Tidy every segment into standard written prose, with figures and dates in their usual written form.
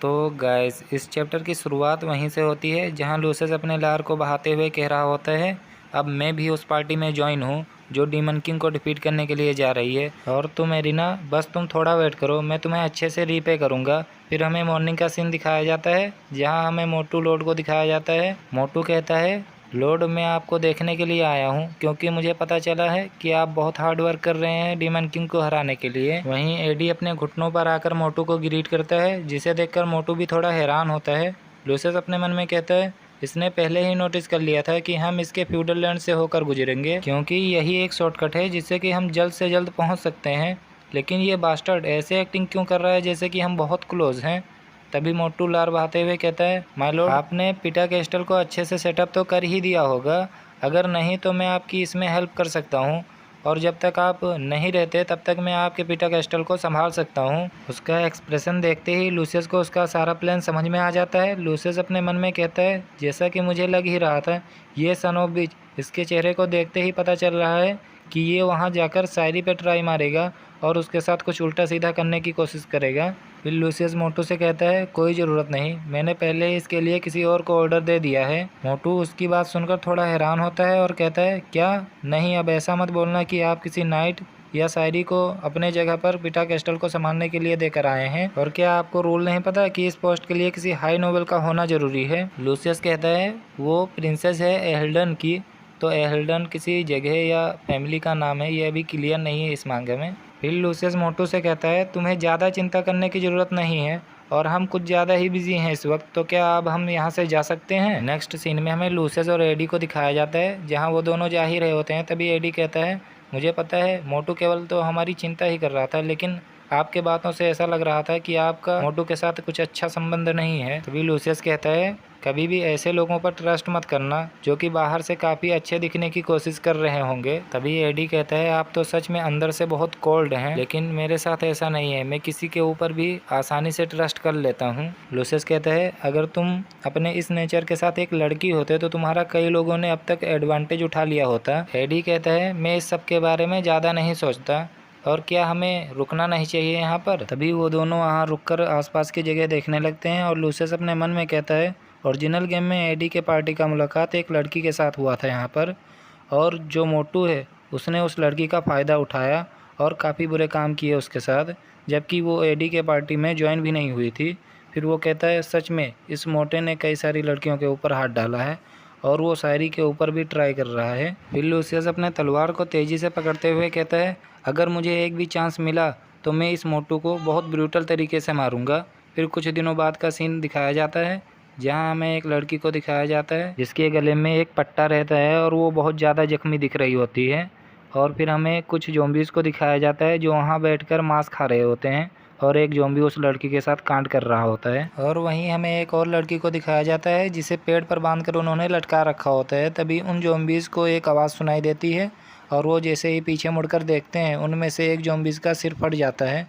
तो गाइस इस चैप्टर की शुरुआत वहीं से होती है जहां लूसियस अपने लार को बहाते हुए कह रहा होता है, अब मैं भी उस पार्टी में ज्वाइन हूँ जो डीमन किंग को डिफीट करने के लिए जा रही है। और तुम एरिना, बस तुम थोड़ा वेट करो, मैं तुम्हें अच्छे से रीपे करूँगा। फिर हमें मॉर्निंग का सीन दिखाया जाता है जहाँ हमें मोटू लॉर्ड को दिखाया जाता है। मोटू कहता है, लॉर्ड मैं आपको देखने के लिए आया हूँ क्योंकि मुझे पता चला है कि आप बहुत हार्ड वर्क कर रहे हैं डीमन किंग को हराने के लिए। वहीं एडी अपने घुटनों पर आकर मोटू को ग्रीट करता है, जिसे देखकर मोटू भी थोड़ा हैरान होता है। लूसियस अपने मन में कहता है, इसने पहले ही नोटिस कर लिया था कि हम इसके फ्यूडल लैंड से होकर गुजरेंगे क्योंकि यही एक शॉर्टकट है जिससे कि हम जल्द से जल्द पहुंच सकते हैं। लेकिन ये बास्टर्ड ऐसे एक्टिंग क्यों कर रहा है जैसे कि हम बहुत क्लोज हैं। तभी मोटू लार बहाते हुए कहता है, माय लॉर्ड आपने पिटा कैस्टल को अच्छे से सेटअप तो कर ही दिया होगा, अगर नहीं तो मैं आपकी इसमें हेल्प कर सकता हूँ और जब तक आप नहीं रहते तब तक मैं आपके पिटा कैस्टल को संभाल सकता हूँ। उसका एक्सप्रेशन देखते ही लूसियस को उसका सारा प्लान समझ में आ जाता है। लूसियस अपने मन में कहता है, जैसा कि मुझे लग ही रहा था, ये सन ऑफ बिच, इसके चेहरे को देखते ही पता चल रहा है कि ये वहाँ जाकर शायरी पे ट्राई मारेगा और उसके साथ कुछ उल्टा सीधा करने की कोशिश करेगा। फिर लूसियस मोटू से कहता है, कोई ज़रूरत नहीं, मैंने पहले ही इसके लिए किसी और को ऑर्डर दे दिया है। मोटू उसकी बात सुनकर थोड़ा हैरान होता है और कहता है, क्या? नहीं, अब ऐसा मत बोलना कि आप किसी नाइट या शायरी को अपने जगह पर पिटा कैस्टल को संभालने के लिए देकर आए हैं। और क्या आपको रूल नहीं पता कि इस पोस्ट के लिए किसी हाई नोबल का होना जरूरी है? लूसियस कहता है, वो प्रिंसेस है एहल्डन की, तो एहल्डन किसी जगह या फैमिली का नाम है, यह भी क्लियर नहीं है इस मांगे में। फिर लूसियस मोटू से कहता है, तुम्हें ज़्यादा चिंता करने की ज़रूरत नहीं है और हम कुछ ज़्यादा ही बिजी हैं इस वक्त, तो क्या अब हम यहाँ से जा सकते हैं? नेक्स्ट सीन में हमें लूसियस और एडी को दिखाया जाता है जहाँ वो दोनों जा ही रहे होते हैं। तभी एडी कहता है, मुझे पता है मोटू केवल तो हमारी चिंता ही कर रहा था, लेकिन आपके बातों से ऐसा लग रहा था कि आपका मोटू के साथ कुछ अच्छा संबंध नहीं है। तभी लूसियस कहता है, कभी भी ऐसे लोगों पर ट्रस्ट मत करना जो कि बाहर से काफ़ी अच्छे दिखने की कोशिश कर रहे होंगे। तभी एडी कहता है, आप तो सच में अंदर से बहुत कोल्ड हैं, लेकिन मेरे साथ ऐसा नहीं है, मैं किसी के ऊपर भी आसानी से ट्रस्ट कर लेता हूँ। लूसियस कहता है, अगर तुम अपने इस नेचर के साथ एक लड़की होते तो तुम्हारा कई लोगों ने अब तक एडवांटेज उठा लिया होता। एडी कहता है, मैं इस सब के बारे में ज़्यादा नहीं सोचता, और क्या हमें रुकना नहीं चाहिए यहाँ पर? तभी वो दोनों वहाँ रुककर आसपास की जगह देखने लगते हैं और लूसियस अपने मन में कहता है, ओरिजिनल गेम में एडी के पार्टी का मुलाकात एक लड़की के साथ हुआ था यहाँ पर, और जो मोटू है उसने उस लड़की का फ़ायदा उठाया और काफ़ी बुरे काम किए उसके साथ, जबकि वो एडी के पार्टी में ज्वाइन भी नहीं हुई थी। फिर वो कहता है, सच में इस मोटे ने कई सारी लड़कियों के ऊपर हाथ डाला है और वो शायरी के ऊपर भी ट्राई कर रहा है। फिर लूसियस अपने तलवार को तेज़ी से पकड़ते हुए कहता है, अगर मुझे एक भी चांस मिला तो मैं इस मोटू को बहुत ब्रूटल तरीके से मारूंगा। फिर कुछ दिनों बाद का सीन दिखाया जाता है जहां हमें एक लड़की को दिखाया जाता है जिसके गले में एक पट्टा रहता है और वो बहुत ज़्यादा जख्मी दिख रही होती है। और फिर हमें कुछ ज़ॉम्बीज़ को दिखाया जाता है जो वहाँ बैठकर मांस खा रहे होते हैं और एक ज़ॉम्बी उस लड़की के साथ कांड कर रहा होता है। और वहीं हमें एक और लड़की को दिखाया जाता है जिसे पेड़ पर बांधकर उन्होंने लटका रखा होता है। तभी उन ज़ॉम्बीज़ को एक आवाज़ सुनाई देती है और वो जैसे ही पीछे मुड़कर देखते हैं उनमें से एक ज़ॉम्बीज़ का सिर फट जाता है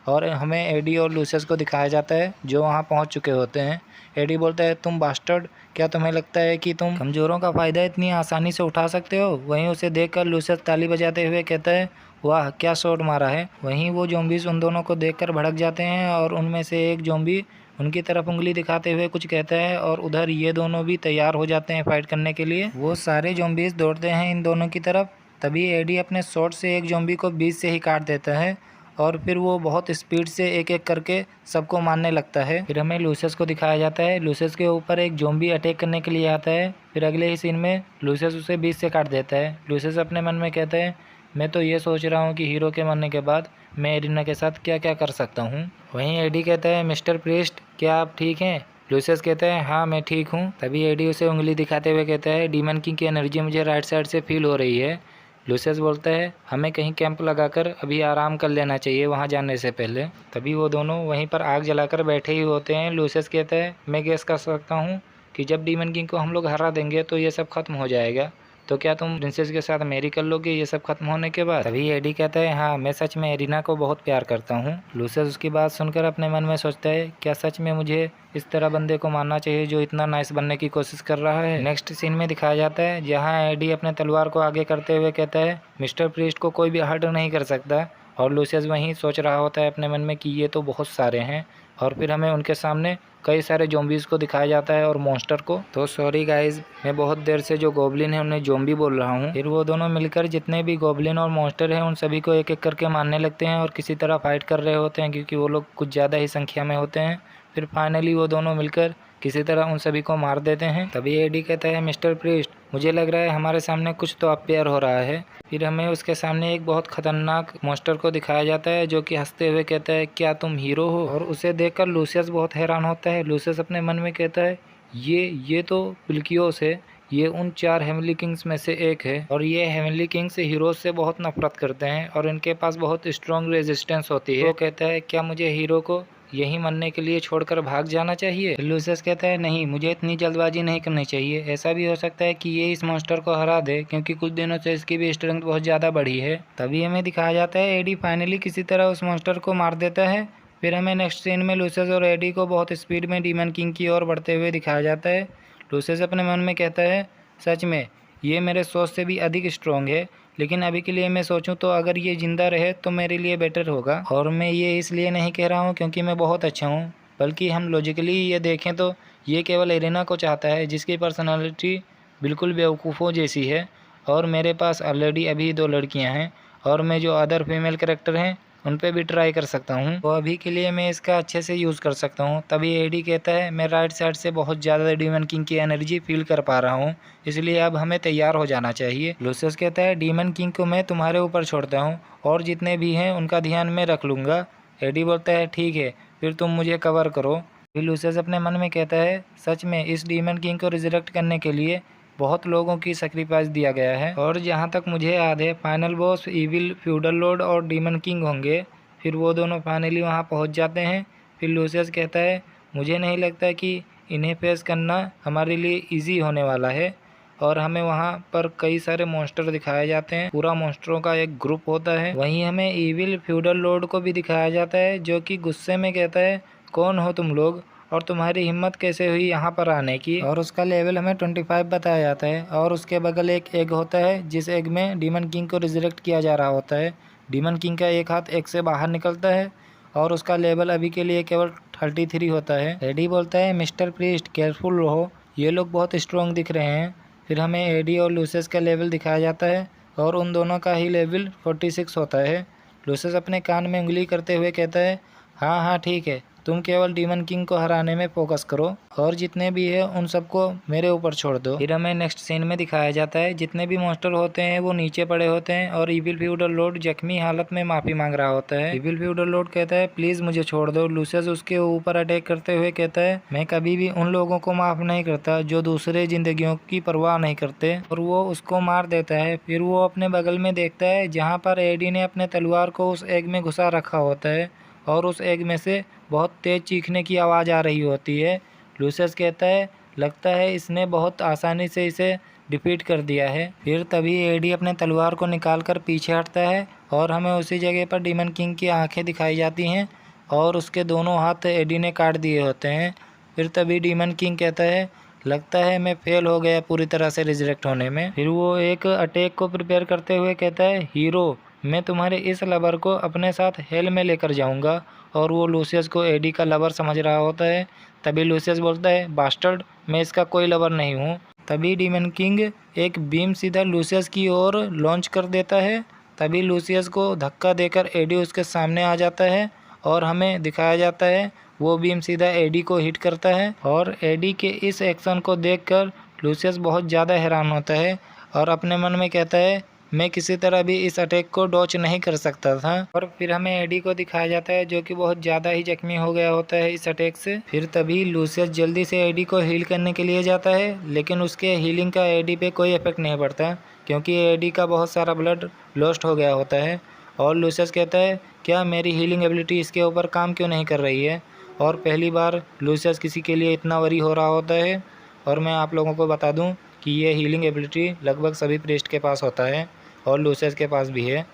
और हमें एडी और लूसियस को दिखाया जाता है जो वहाँ पहुँच चुके होते हैं। एडी बोलता है, तुम बास्टर्ड, क्या तुम्हें लगता है कि तुम कमज़ोरों का फ़ायदा इतनी आसानी से उठा सकते हो? वहीं उसे देखकर लूसियस ताली बजाते हुए कहता है, वाह क्या शॉट मारा है। वहीं वो ज़ॉम्बीज़ उन दोनों को देखकर भड़क जाते हैं और उनमें से एक ज़ॉम्बी उनकी तरफ उंगली दिखाते हुए कुछ कहता है और उधर ये दोनों भी तैयार हो जाते हैं फाइट करने के लिए। वो सारे ज़ॉम्बीज़ दौड़ते हैं इन दोनों की तरफ। तभी एडी अपने शॉट से एक ज़ॉम्बी को बीच से ही काट देता है और फिर वो बहुत स्पीड से एक एक करके सबको मारने लगता है। फिर हमें लूसियस को दिखाया जाता है, लूसियस के ऊपर एक ज़ॉम्बी अटैक करने के लिए आता है। फिर अगले ही सीन में लूसियस उसे बीच से काट देता है। लूसियस अपने मन में कहता है, मैं तो ये सोच रहा हूँ कि हीरो के मरने के बाद मैं एरिना के साथ क्या क्या कर सकता हूँ। वहीं एडी कहता है, मिस्टर प्रीस्ट क्या आप ठीक हैं? लूसियस कहता है, हाँ मैं ठीक हूँ। तभी एडी उसे उंगली दिखाते हुए कहता है, डीमन किंग की एनर्जी मुझे राइट साइड से फील हो रही है। लूसियस बोलता है, हमें कहीं कैंप लगाकर अभी आराम कर लेना चाहिए वहाँ जाने से पहले। तभी वो दोनों वहीं पर आग जलाकर बैठे ही होते हैं। लूसियस कहता है, मैं गेस कर सकता हूँ कि जब डीमन किंग को हम लोग हरा देंगे तो ये सब खत्म हो जाएगा, तो क्या तुम प्रिंसेस के साथ मैरी कर लोगे ये सब खत्म होने के बाद? तभी एडी कहता है, हाँ मैं सच में एरिना को बहुत प्यार करता हूँ। लूसियस उसकी बात सुनकर अपने मन में सोचता है, क्या सच में मुझे इस तरह बंदे को मारना चाहिए जो इतना नाइस बनने की कोशिश कर रहा है। नेक्स्ट सीन में दिखाया जाता है जहाँ एडी अपने तलवार को आगे करते हुए कहता है, मिस्टर प्रीस्ट को कोई भी हर्ट नहीं कर सकता। और लूसियस वहीं सोच रहा होता है अपने मन में कि ये तो बहुत सारे हैं, और फिर हमें उनके सामने कई सारे ज़ॉम्बीज़ को दिखाया जाता है और मॉन्स्टर को। तो सॉरी गाइज, मैं बहुत देर से जो गोब्लिन है उन्हें ज़ॉम्बी बोल रहा हूँ। फिर वो दोनों मिलकर जितने भी गोब्लिन और मॉन्स्टर हैं उन सभी को एक एक करके मारने लगते हैं और किसी तरह फाइट कर रहे होते हैं, क्योंकि वो लोग कुछ ज़्यादा ही संख्या में होते हैं। फिर फाइनली वो दोनों मिलकर किसी तरह उन सभी को मार देते हैं। तभी एडी कहता है, मिस्टर प्रीस्ट, मुझे लग रहा है हमारे सामने कुछ तो अपेयर हो रहा है। फिर हमें उसके सामने एक बहुत खतरनाक मॉन्स्टर को दिखाया जाता है जो कि हंसते हुए कहता है, क्या तुम हीरो हो? और उसे देखकर लूसियस बहुत हैरान होता है। लूसियस अपने मन में कहता है, ये तो पिल्कियोस है, ये उन 4 हेवनली किंग्स में से एक है और ये हेवनली किंग्स हीरोज से बहुत नफरत करते हैं और इनके पास बहुत स्ट्रॉन्ग रेजिस्टेंस होती है। वो कहता है, क्या मुझे हीरो को यहीं मरने के लिए छोड़कर भाग जाना चाहिए? लूसियस कहता है, नहीं, मुझे इतनी जल्दबाजी नहीं करनी चाहिए। ऐसा भी हो सकता है कि ये इस मॉन्स्टर को हरा दे, क्योंकि कुछ दिनों से इसकी भी स्ट्रेंथ बहुत ज़्यादा बढ़ी है। तभी हमें दिखाया जाता है एडी फाइनली किसी तरह उस मॉन्स्टर को मार देता है। फिर हमें नेक्स्ट सीन में लूसियस और एडी को बहुत स्पीड में डीमन किंग की ओर बढ़ते हुए दिखाया जाता है। लूसियस अपने मन में कहता है, सच में ये मेरे सोच से भी अधिक स्ट्रॉन्ग है, लेकिन अभी के लिए मैं सोचूं तो अगर ये ज़िंदा रहे तो मेरे लिए बेटर होगा। और मैं ये इसलिए नहीं कह रहा हूँ क्योंकि मैं बहुत अच्छा हूँ, बल्कि हम लॉजिकली ये देखें तो ये केवल एरिना को चाहता है, जिसकी पर्सनालिटी बिल्कुल बेवकूफ़ों जैसी है। और मेरे पास ऑलरेडी अभी 2 लड़कियाँ हैं और मैं जो अदर फीमेल कैरेक्टर हैं उन पे भी ट्राई कर सकता हूँ, तो अभी के लिए मैं इसका अच्छे से यूज़ कर सकता हूँ। तभी एडी कहता है, मैं राइट साइड से बहुत ज़्यादा डीमन किंग की एनर्जी फील कर पा रहा हूँ, इसलिए अब हमें तैयार हो जाना चाहिए। लूसियस कहता है, डीमन किंग को मैं तुम्हारे ऊपर छोड़ता हूँ और जितने भी हैं उनका ध्यान मैं रख लूँगा। एडी बोलता है, ठीक है, फिर तुम मुझे कवर करो। फिर लूसियस अपने मन में कहता है, सच में इस डीमन किंग को रिजरेक्ट करने के लिए बहुत लोगों की सेक्रीफाइस दिया गया है और जहाँ तक मुझे याद है final boss evil feudal Lord और डीमन किंग होंगे। फिर वो दोनों फाइनली वहाँ पहुँच जाते हैं। फिर लूसियस कहता है, मुझे नहीं लगता कि इन्हें फेस करना हमारे लिए इजी होने वाला है। और हमें वहाँ पर कई सारे मॉन्स्टर दिखाए जाते हैं, पूरा मॉन्स्टरों का एक ग्रुप होता है। वहीं हमें इविल फ्यूडल लॉर्ड को भी दिखाया जाता है जो कि गुस्से में कहता है, कौन हो तुम लोग और तुम्हारी हिम्मत कैसे हुई यहाँ पर आने की? और उसका लेवल हमें 25 बताया जाता है। और उसके बगल एक एग होता है, जिस एग में डीमन किंग को रिजरेक्ट किया जा रहा होता है। डीमन किंग का एक हाथ एग से बाहर निकलता है और उसका लेवल अभी के लिए केवल 33 होता है। एडी बोलता है, मिस्टर प्रीस्ट केयरफुल रहो, ये लोग बहुत स्ट्रॉन्ग दिख रहे हैं। फिर हमें एडी और लूसियस का लेवल दिखाया जाता है और उन दोनों का ही लेवल 46 होता है। लूसियस अपने कान में उंगली करते हुए कहता है, हाँ हाँ ठीक है, तुम केवल डीमन किंग को हराने में फोकस करो और जितने भी है उन सबको मेरे ऊपर छोड़ दो। फिर हमें नेक्स्ट सीन में दिखाया जाता है जितने भी मॉन्स्टर होते हैं वो नीचे पड़े होते हैं और इविल फ्यूडल लॉर्ड जख्मी हालत में माफी मांग रहा होता है। इविल फ्यूडल लॉर्ड कहता है, प्लीज मुझे छोड़ दो। लूसियस उसके ऊपर अटैक करते हुए कहता है, मैं कभी भी उन लोगों को माफ नहीं करता जो दूसरे जिंदगियों की परवाह नहीं करते, और वो उसको मार देता है। फिर वो अपने बगल में देखता है जहाँ पर एडी ने अपने तलवार को उस एग में घुसा रखा होता है और उस एग में से बहुत तेज़ चीखने की आवाज़ आ रही होती है। लूसियस कहता है, लगता है इसने बहुत आसानी से इसे डिफीट कर दिया है। फिर तभी एडी अपने तलवार को निकालकर पीछे हटता है और हमें उसी जगह पर डीमन किंग की आंखें दिखाई जाती हैं और उसके दोनों हाथ एडी ने काट दिए होते हैं। फिर तभी डीमन किंग कहता है, लगता है मैं फेल हो गया पूरी तरह से रिजरेक्ट होने में। फिर वो एक अटैक को प्रिपेयर करते हुए कहता है, हीरो, मैं तुम्हारे इस लवर को अपने साथ हेल में लेकर जाऊंगा। और वो लूसियस को एडी का लवर समझ रहा होता है। तभी लूसियस बोलता है, बास्टर्ड, मैं इसका कोई लवर नहीं हूँ। तभी डीमन किंग एक बीम सीधा लूसियस की ओर लॉन्च कर देता है। तभी लूसियस को धक्का देकर एडी उसके सामने आ जाता है और हमें दिखाया जाता है वो बीम सीधा एडी को हिट करता है। और एडी के इस एक्शन को देखकर लूसियस बहुत ज़्यादा हैरान होता है और अपने मन में कहता है, मैं किसी तरह भी इस अटैक को डॉच नहीं कर सकता था। और फिर हमें एडी को दिखाया जाता है जो कि बहुत ज़्यादा ही जख्मी हो गया होता है इस अटैक से। फिर तभी लूसियस जल्दी से एडी को हील करने के लिए जाता है, लेकिन उसके हीलिंग का एडी पे कोई इफेक्ट नहीं पड़ता क्योंकि एडी का बहुत सारा ब्लड लॉस्ट हो गया होता है। और लूसियस कहता है, क्या मेरी हीलिंग एबिलिटी इसके ऊपर काम क्यों नहीं कर रही है? और पहली बार लूसियस किसी के लिए इतना वरी हो रहा होता है। और मैं आप लोगों को बता दूं कि ये हीलिंग एबिलिटी लगभग सभी प्रीस्ट के पास होता है और लूसियस के पास भी है।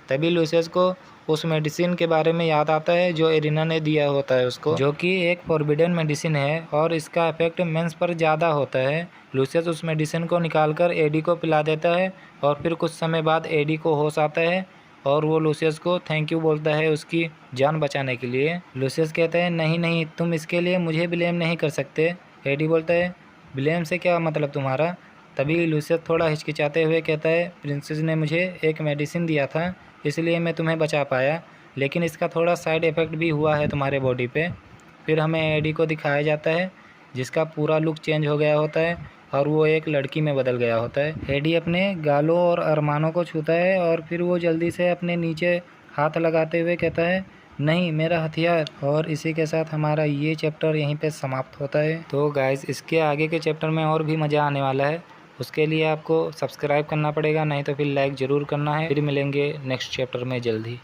तभी लूसियस को उस मेडिसिन के बारे में याद आता है जो एरिना ने दिया होता है उसको, जो कि एक फॉरबिडन मेडिसिन है और इसका इफेक्ट मेंस पर ज़्यादा होता है। लूसियस उस मेडिसिन को निकालकर एडी को पिला देता है और फिर कुछ समय बाद एडी को होश आता है और वो लूसियस को थैंक यू बोलता है उसकी जान बचाने के लिए। लूसियस कहता है नहीं नहीं, तुम इसके लिए मुझे ब्लेम नहीं कर सकते। एडी बोलता है ब्लेम से क्या मतलब तुम्हारा। तभी लूसियस थोड़ा हिचकिचाते हुए कहता है प्रिंसेस ने मुझे एक मेडिसिन दिया था, इसलिए मैं तुम्हें बचा पाया, लेकिन इसका थोड़ा साइड इफ़ेक्ट भी हुआ है तुम्हारे बॉडी पे। फिर हमें एडी को दिखाया जाता है जिसका पूरा लुक चेंज हो गया होता है और वो एक लड़की में बदल गया होता है। एडी अपने गालों और अरमानों को छूता है और फिर वो जल्दी से अपने नीचे हाथ लगाते हुए कहता है नहीं मेरा हथियार। और इसी के साथ हमारा ये चैप्टर यहीं पे समाप्त होता है। तो गाइस इसके आगे के चैप्टर में और भी मज़ा आने वाला है, उसके लिए आपको सब्सक्राइब करना पड़ेगा, नहीं तो फिर लाइक ज़रूर करना है। फिर मिलेंगे नेक्स्ट चैप्टर में जल्द ही।